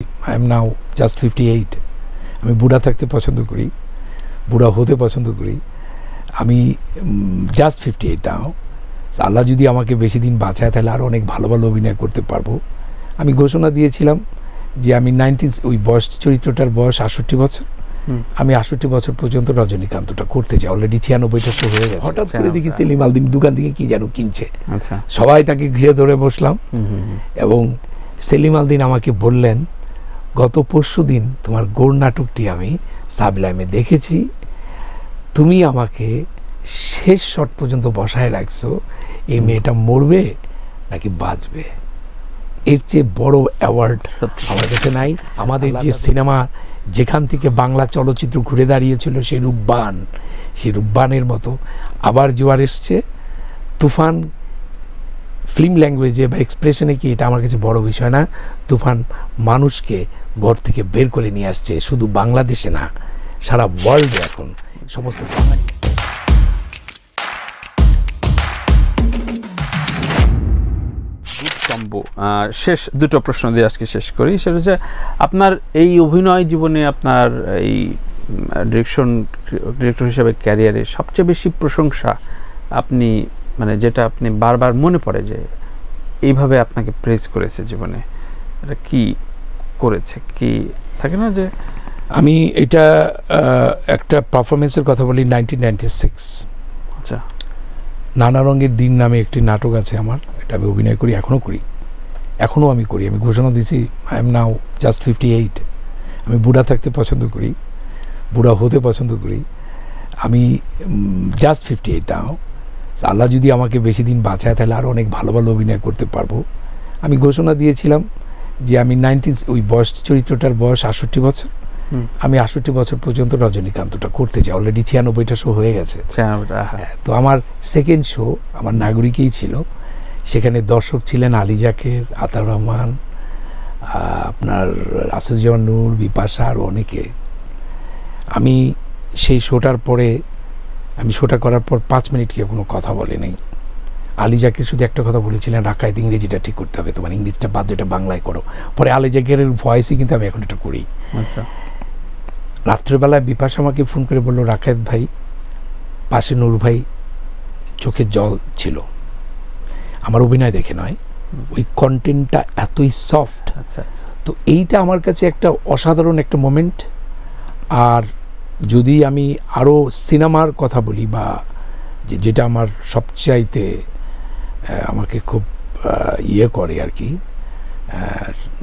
I am now just 58। আমি বুড়া থাকতে পছন্দ করি, বুড়া হতে পছন্দ করি। আমি জাস্ট 58 নাও। আল্লাহ যদি আমাকে বেশি দিন বাঁচায় তাহলে আরও অনেক ভালো ভালো অভিনয় করতে পারবো। আমি ঘোষণা দিয়েছিলাম যে আমি ওই বয়স চরিত্রটার বয়স 68 বছর। আমি 68 বছর পর্যন্ত রজনীকান্তটা করতে চাই। অলরেডি 96টা শো হয়ে গেছে। হঠাৎ করে দেখি সেলিম আল দীন দোকান থেকে কি যেন কিনছে। সবাই তাকে ঘিরে ধরে বসলাম এবং সেলিম আল দীন আমাকে বললেন, গত পরশু দিন তোমার গৌর নাটকটি আমি সাবলাইমে দেখেছি, তুমি আমাকে শেষ শট পর্যন্ত বসায় রাখছো, এই মেয়েটা মরবে নাকি বাঁচবে। এর চেয়ে বড় অ্যাওয়ার্ড আমার কাছে নাই। আমাদের যে সিনেমা যেখান থেকে বাংলা চলচ্চিত্র ঘুরে দাঁড়িয়েছিল সেই রূপবানের মতো আবার জোয়ার এসছে। তুফান ফিল্ম ল্যাঙ্গুয়েজে বা এক্সপ্রেশনে কি, এটা আমার কাছে বড় বিষয় না। তুফান মানুষকে ঘর থেকে বের করে নিয়ে আসছে, শুধু বাংলাদেশে না, সারা ওয়ার্ল্ডে এখন সমস্ত বাঙালি। শেষ দুটো প্রশ্ন দিয়ে আজকে শেষ করি। সেটা হচ্ছে, আপনার এই অভিনয় জীবনে, আপনার এই ডিরেক্টর হিসেবে ক্যারিয়ারে সবচেয়ে বেশি প্রশংসা আপনি, মানে যেটা আপনি বারবার মনে পড়ে যে এইভাবে আপনাকে প্রেজ করেছে জীবনে, এটা কি করেছে? কি থাকে না যে আমি এটা একটা পারফরমেন্সের কথা বলি। 1996 আচ্ছা, নানা রঙের দিন নামে একটি নাটক আছে আমার। এটা আমি অভিনয় করি, এখনও আমি করি। আমি ঘোষণা দিয়েছি আই এম নাও জাস্ট 58। আমি বুড়া থাকতে পছন্দ করি, বুড়া হতে পছন্দ করি। আমি জাস্ট 58 নাও। আল্লাহ যদি আমাকে বেশি দিন বাঁচায় তাহলে আরও অনেক ভালো ভালো অভিনয় করতে পারবো। আমি ঘোষণা দিয়েছিলাম যে আমি ওই বয়স চরিত্রটার বয়স 68 বছর। আমি 68 বছর পর্যন্ত রজনীকান্তটা করতে চাই। অলরেডি 96টা শো হয়ে গেছে। তো আমার সেকেন্ড শো আমার নাগরিকেই ছিল। সেখানে দর্শক ছিলেন আলী জাকের, আতাউর রহমান, আপনার আসুজ্জামান নূর, বিপাশা, আর অনেকে। আমি সেই শোটার পরে, আমি শোটা করার পর 5 মিনিট কেউ কোনো কথা বলে নাই। আলী জাকের শুধু একটা কথা বলেছিলেন, রাকায়েত ইংরেজিটা ঠিক করতে হবে, তোমার ইংরেজিটা বাদ, এটা বাংলায় করো। পরে আলী জাকের ভয়েসই কিন্তু আমি এখন এটা করি। আচ্ছা, রাত্রেবেলায় বিপাশা আমাকে ফোন করে বললো, রাকায়েত ভাই, পাশে নূর ভাই চোখে জল ছিল। আমার অভিনয় দেখে নয়, ওই কন্টেন্টটা এতই সফট। আচ্ছা আচ্ছা, তো এইটা আমার কাছে একটা অসাধারণ একটা মোমেন্ট। আর যদি আমি আরও সিনেমার কথা বলি, বা যেটা আমার সবচাইতে আমাকে খুব ইয়ে করে আর কি,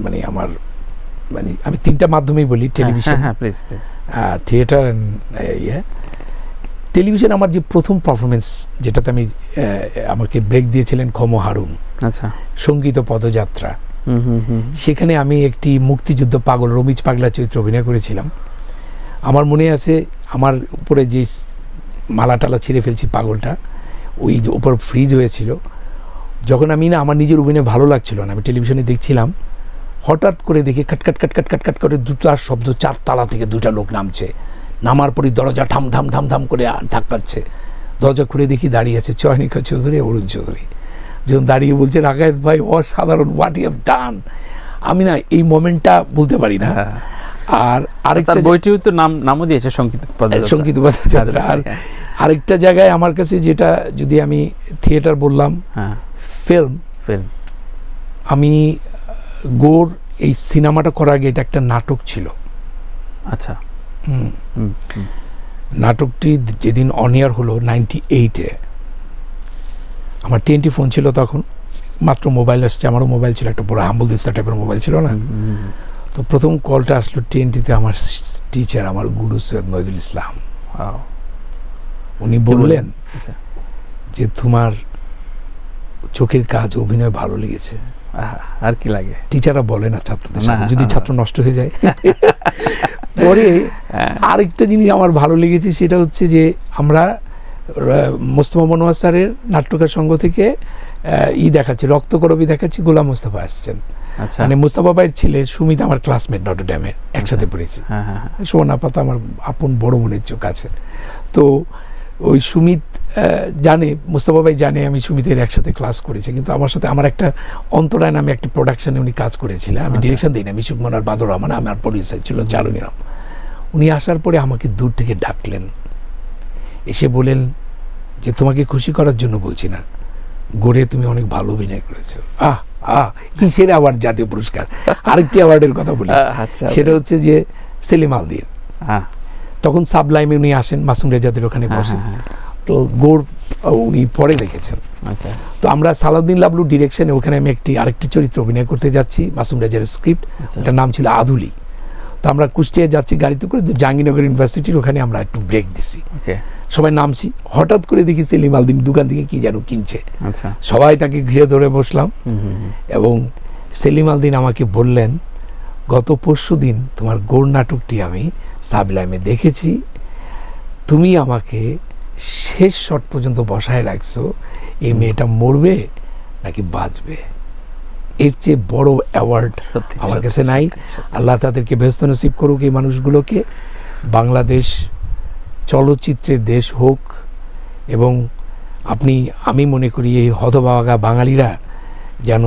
মানে আমার, মানে আমি 3টা মাধ্যমেই বলি, টেলিভিশন, থিয়েটার অ্যান্ড ইয়ে। টেলিভিশন আমার যে প্রথম পারফরমেন্স, যেটাতে আমাকে ব্রেক দিয়েছিলেন খম হারুন, আচ্ছা, সঙ্গীত পদযাত্রা। সেখানে আমি একটি মুক্তিযুদ্ধ পাগল, রমিজ পাগলা চরিত্র অভিনয় করেছিলাম। আমার মনে আছে, আমার উপরে যে মালা টালা ছিঁড়ে ফেলছি পাগলটা, ওই উপর ফ্রিজ হয়েছিল। যখন আমি আমার নিজের অভিনয় ভালো লাগছিল না, আমি টেলিভিশনে দেখছিলাম, হঠাৎ করে দেখি খটখট খটখট খটখট করে 2টার শব্দ, 4 তালা থেকে 2টা লোক নামছে। নামার পরই দরজা ঠাম ধাম ধাম ধাম করে ধাক্কাচ্ছে। দরজা খুলে দেখি দাঁড়িয়ে আছে চয়নিকা চৌধুরী, অরুণ চৌধুরী। যখন দাঁড়িয়ে বলছে, রাকায়েত ভাই অসাধারণ, হোয়াট ইউ হ্যাভ ডান। আমি না এই মোমেন্টটা বলতে পারি না। আর আরেকটা বইটিও তো নামও দিয়েছে সঙ্গীত পদযাত্রা। আর আরেকটা জায়গায় আমার কাছে, যেটা যদি আমি থিয়েটার বললাম, ফিল্ম, আমি গোর এই সিনেমাটা করার আগে এটা একটা নাটক ছিল। আচ্ছা, নাটকটি যেদিন অন এয়ার হলো 98-এ, আমার TNT ফোন ছিল তখন, মাত্র মোবাইল আসছে। আমারও মোবাইল ছিল, একটা বড় হাম্বল দিস্তা টাইপের মোবাইল ছিল না। তো প্রথম কলটা আসলো TNT-তে, আমার টিচার, আমার গুরু সৈয়দ মহিদুল ইসলাম। উনি বললেন যে তোমার চোখের কাজ, অভিনয় ভালো লেগেছে। আর কি লাগে, টিচাররা বলে না ছাত্রদের সাথে, যদি ছাত্র নষ্ট হয়ে যায়। পরে আরেকটা জিনিস আমার ভালো লেগেছে, সেটা হচ্ছে যে আমরা মোস্তফা মনোয়ার স্যারের নাট্যকার সংঘ থেকে দেখাচ্ছি, রক্তকরবী দেখাচ্ছি, গোলাম মোস্তফা আসছেন। মানে মোস্তফা ভাইয়ের ছেলে সুমিত আমার ক্লাসমেট, নটরডেমের, একসাথে পড়েছি। সুবর্ণা পাতা আমার আপন বড় বোনের চোখ আছে। তো ওই সুমিত জানে, মোস্তফা ভাই জানে আমি সুমিতের একসাথে ক্লাস করেছি, কিন্তু আমার সাথে আমার একটা অন্তরায় নামে একটা প্রোডাকশনে উনি কাজ করেছিলেন, আমি ডিরেকশন দিই না, মিশুক মনার বাদর রহমান আমার প্রডিউসার ছিল চারুনিরাম। উনি আসার পরে আমাকে দূর থেকে ডাকলেন, এসে বলেন যে তোমাকে খুশি করার জন্য বলছি না, গড়ে তুমি অনেক ভালো অভিনয় করেছো। কিসের অ্যাওয়ার্ড, জাতীয় পুরস্কার। আরেকটি অ্যাওয়ার্ডের কথা বলি, সেটা হচ্ছে যে সেলিম আলদির, তখন সাবলাইমে উনি আসেন, মাসুম রেজাদের ওখানে বসেন, তো গোড় উনি পরে দেখেছেন। তো আমরা সালাউদ্দিন লাবলু ডিরেকশনে ওখানে আমি আরেকটি চরিত্র অভিনয় করতে যাচ্ছি, মাসুম রেজার স্ক্রিপ্ট, ওটার নাম ছিল আদুলি। তো আমরা কুষ্টিয়া যাচ্ছি গাড়িতে করে, জাহাঙ্গীরনগর ইউনিভার্সিটির ওখানে আমরা একটু ব্রেক দিছি, সবাই নামছি, হঠাৎ করে দেখি সেলিম আলদিন দোকান থেকে কি যেন কিনছে, সবাই তাকে ঘিরে ধরে বসলাম, এবং সেলিম আলদিন আমাকে বললেন, গত পরশুদিন তোমার গোড় নাটকটি আমি সাবলাইমে দেখেছি, তুমি আমাকে শেষ শট পর্যন্ত বসায় রাখছো, এই মেয়েটা মরবে নাকি বাঁচবে, এর চেয়ে বড় অ্যাওয়ার্ড আমার কাছে নাই। আল্লাহ তাদেরকে ব্যস্ত নসিব করুক এই মানুষগুলোকে, বাংলাদেশ চলচ্চিত্রের দেশ হোক, এবং আমি মনে করি এই হতভাগা বাঙালিরা যেন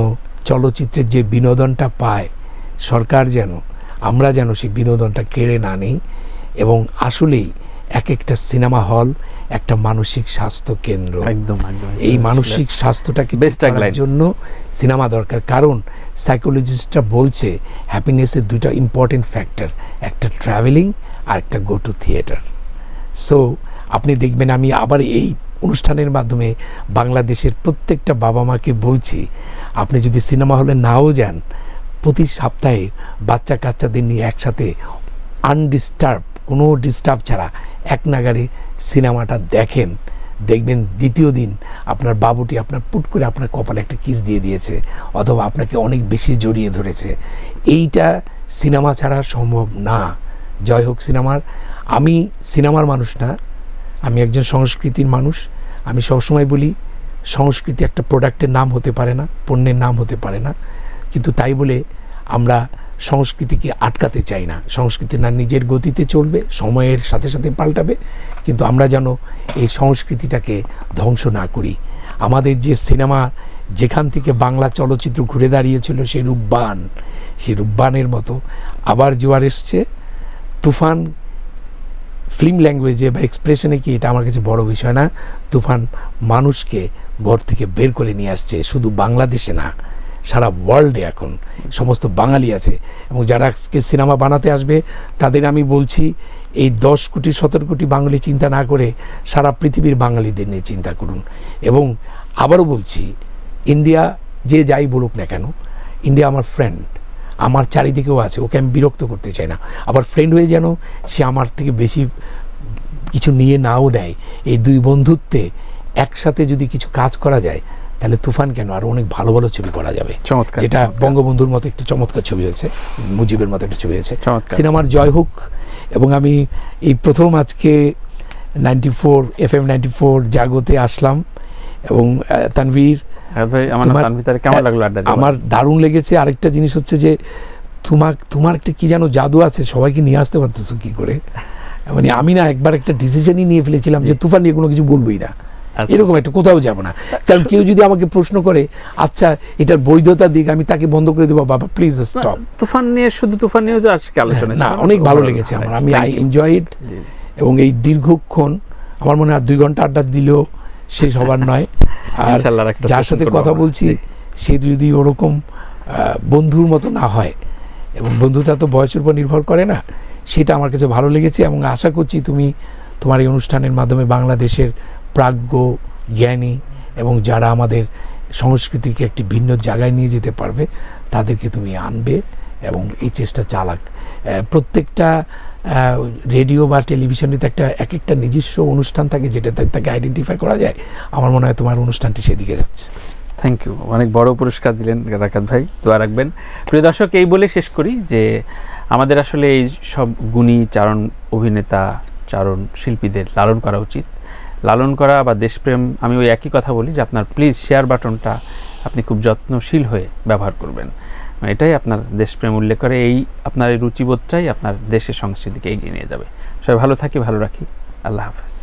চলচ্চিত্রের যে বিনোদনটা পায়, সরকার যেন, আমরা যেন সেই বিনোদনটা কেড়ে না নেই, এবং আসলেই এক একটা সিনেমা হল একটা মানসিক স্বাস্থ্য কেন্দ্র। এই মানসিক স্বাস্থ্যটাকে বেস্ট করার জন্য সিনেমা দরকার, কারণ সাইকোলজিস্টরা বলছে হ্যাপিনেসের দুইটা ইম্পর্টেন্ট ফ্যাক্টর, একটা ট্রাভেলিং আর একটা গো টু থিয়েটার। সো আপনি দেখবেন আমি আবার এই অনুষ্ঠানের মাধ্যমে বাংলাদেশের প্রত্যেকটা বাবা মাকে বলছি, আপনি যদি সিনেমা হলে নাও যান, প্রতি সপ্তাহে বাচ্চা কাচ্চাদের নিয়ে একসাথে আনডিস্টার্ব, কোনো ডিস্টার্ব ছাড়া এক নাগারে সিনেমাটা দেখেন, দেখবেন দ্বিতীয় দিন আপনার বাবুটি আপনার পুট করে আপনার কপালে একটা কিস দিয়ে দিয়েছে, অথবা আপনাকে অনেক বেশি জড়িয়ে ধরেছে। এইটা সিনেমা ছাড়া সম্ভব না। জয় হোক সিনেমার। আমি সিনেমার মানুষ না, আমি একজন সংস্কৃতির মানুষ। আমি সবসময় বলি, সংস্কৃতি একটা প্রোডাক্টের নাম হতে পারে না, পণ্যের নাম হতে পারে না, কিন্তু তাই বলে আমরা সংস্কৃতিকে আটকাতে চাই না। সংস্কৃতি না নিজের গতিতে চলবে, সময়ের সাথে সাথে পাল্টাবে, কিন্তু আমরা যেন এই সংস্কৃতিটাকে ধ্বংস না করি। আমাদের যে সিনেমা, যেখান থেকে বাংলা চলচ্চিত্র ঘুরে দাঁড়িয়েছিল, সেই রূপবানের মতো আবার জোয়ার এসছে। তুফান ফিল্ম ল্যাঙ্গুয়েজে বা এক্সপ্রেশনে কি, এটা আমার কাছে বড় বিষয় না। তুফান মানুষকে ঘর থেকে বের করে নিয়ে আসছে, শুধু বাংলাদেশে না, সারা ওয়ার্ল্ডে এখন সমস্ত বাঙালি আছে, এবং যারা আজকে সিনেমা বানাতে আসবে তাদের আমি বলছি, এই 10 কোটি 17 কোটি বাঙালি চিন্তা না করে সারা পৃথিবীর বাঙালিদের নিয়ে চিন্তা করুন। এবং আবারও বলছি, ইন্ডিয়া যে যাই বলুক না কেন, ইন্ডিয়া আমার ফ্রেন্ড, আমার চারিদিকেও আছে, ওকে আমি বিরক্ত করতে চাই না। আবার ফ্রেন্ড হয়ে যেন সে আমার থেকে বেশি কিছু নিয়ে নাও দেয়। এই দুই বন্ধুত্বে একসাথে যদি কিছু কাজ করা যায়, তাহলে তুফান কেন, আরো অনেক ভালো ভালো ছবি করা যাবে। যেটা বঙ্গবন্ধুর মতো একটা চমৎকার ছবি হয়েছে, মুজিবের মতো একটা ছবি হয়েছে। সিনেমার জয় হোক। এবং আমি এই প্রথম আজকে 94 FM 94 জাগতে আসলাম, এবং তানভীর, আমার দারুণ লেগেছে। আরেকটা জিনিস হচ্ছে যে তোমার একটা কি যেন জাদু আছে, সবাইকে নিয়ে আসতে পারতেছো কি করে। মানে আমি না একবার একটা ডিসিশনই নিয়ে ফেলেছিলাম যে তুফান নিয়ে কোনো কিছু বলবোই না, এরকম একটা কোথাও যাব না। কারণ কেউ যদি আমাকে প্রশ্ন করে, আচ্ছা এটার বৈধতা দিক, আমি তাকে বন্ধ করে দেবো, বাবা প্লিজ স্টপ। তুফান নিয়ে, শুধু তুফান নিয়ে তো আজকে আলোচনা না, অনেক ভালো লেগেছে আমার, আমি আই এনজয় ইট। এবং এই দীর্ঘক্ষণ আমার মনে হয় 2 ঘন্টা আড্ডা দিলেও শেষ হবার নয়। আর যার সাথে কথা বলছি সে যদি ওরকম বন্ধুর মতো না হয়, এবং বন্ধুতা তো বয়সের উপর নির্ভর করে না, সেটা আমার কাছে ভালো লেগেছে। এবং আশা করছি তুমি তোমার এই অনুষ্ঠানের মাধ্যমে বাংলাদেশের প্রাজ্ঞ, জ্ঞানী এবং যারা আমাদের সংস্কৃতিকে একটি ভিন্ন জায়গায় নিয়ে যেতে পারবে, তাদেরকে তুমি আনবে, এবং এই চেষ্টা চালাক। প্রত্যেকটা রেডিও বা টেলিভিশনে এক একটা নিজস্ব অনুষ্ঠান থাকে, যেটা তাকে আইডেন্টিফাই করা যায়। আমার মনে হয় তোমার অনুষ্ঠানটি সেদিকে যাচ্ছে। থ্যাংক ইউ, অনেক বড় পুরস্কার দিলেন রাকাত ভাই, দোয়া রাখবেন। প্রিয় দর্শক, এই বলে শেষ করি যে আমাদের আসলে এই সব গুণী চারণ অভিনেতা, চারণ শিল্পীদের লালন করা উচিত। লালন করা বা দেশপ্রেম, আমি ওই একই কথা বলি যে আপনার প্লিজ শেয়ার বাটনটা আপনি খুব যত্নশীল হয়ে ব্যবহার করবেন, এটাই আপনার দেশপ্রেম উল্লেখ করে। এই আপনার এই রুচিবোধটাই আপনার দেশের সংস্কৃতিকে এগিয়ে নিয়ে যাবে। সবাই ভালো থাকি, ভালো রাখি। আল্লাহ হাফেজ।